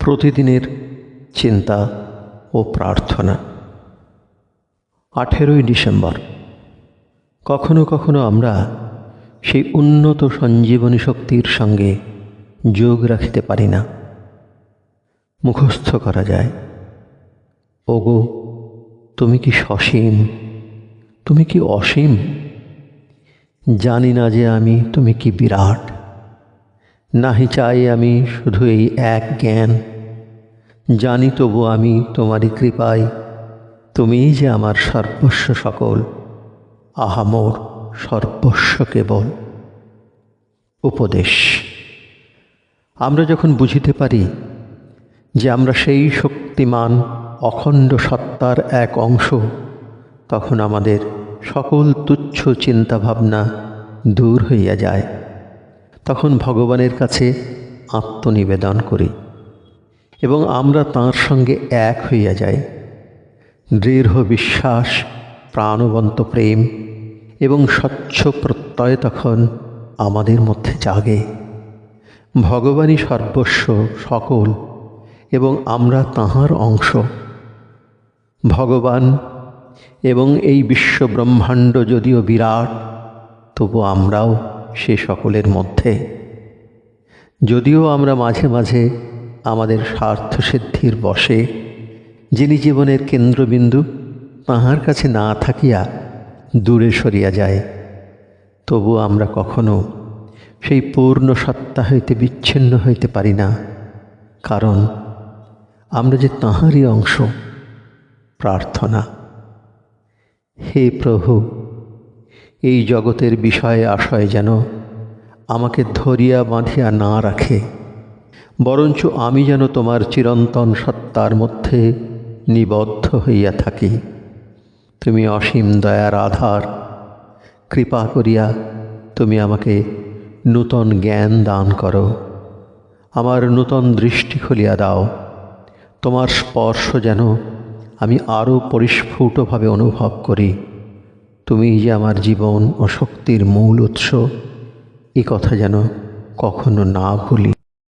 প্রতিদিনের চিন্তা ও প্রার্থনা। 18ই ডিসেম্বর। কখনো কখনো আমরা সেই উন্নত সঞ্জীবনী শক্তির সঙ্গে যোগ রাখিতে পারি না। মুখস্থ করা যায়, ওগো তুমি কি সসীম, তুমি কি অসীম, জানি না যে আমি তুমি কি বিরাট, নাহি চাই আমি শুধু এই এক জ্ঞান, জানি তবু আমি তোমারই কৃপায় তুমিই যে আমার সর্বস্ব সকল, আহা মোর সর্বস্ব কেবল। উপদেশ। আমরা যখন বুঝিতে পারি যে আমরা সেই শক্তিমান অখণ্ড সত্তার এক অংশ, তখন আমাদের সকল তুচ্ছ চিন্তাভাবনা দূর হইয়া যায়। তখন ভগবানের কাছে আত্মনিবেদন করি এবং আমরা তাঁর সঙ্গে এক হইয়া যাই। দৃঢ় বিশ্বাস, প্রাণবন্ত প্রেম এবং স্বচ্ছ প্রত্যয় তখন আমাদের মধ্যে জাগে। ভগবানই সর্বস্ব সকল এবং আমরা তাঁহার অংশ। ভগবান এবং এই বিশ্বব্রহ্মাণ্ড যদিও বিরাট, তবু আমরাও সে সকলের মধ্যে। যদিও আমরা মাঝে মাঝে আমাদের স্বার্থসিদ্ধির বশে, যিনি জীবনের কেন্দ্রবিন্দু, তাঁহার কাছে না থাকিয়া দূরে সরিয়া যায়, তবু আমরা কখনো সেই পূর্ণ সত্তা হইতে বিচ্ছিন্ন হইতে পারি না, কারণ আমরা যে তাঁহারই অংশ। প্রার্থনা। হে প্রভু, এই জগতের বিষয়ে আশয় যেন আমাকে ধরিয়া বাঁধিয়া না রাখে, বরঞ্চ আমি যেন তোমার চিরন্তন সত্তার মধ্যে নিবদ্ধ হইয়া থাকি। তুমি অসীম দয়ার আধার, কৃপা করিয়া তুমি আমাকে নূতন জ্ঞান দান করো, আমার নূতন দৃষ্টি খুলিয়া দাও। তোমার স্পর্শ যেন আমি আরও পরিস্ফুটভাবে অনুভব করি। তুমি যে আমার জীবন ও শক্তির মূল উৎস, এ কথা যেন কখনো না ভুলি।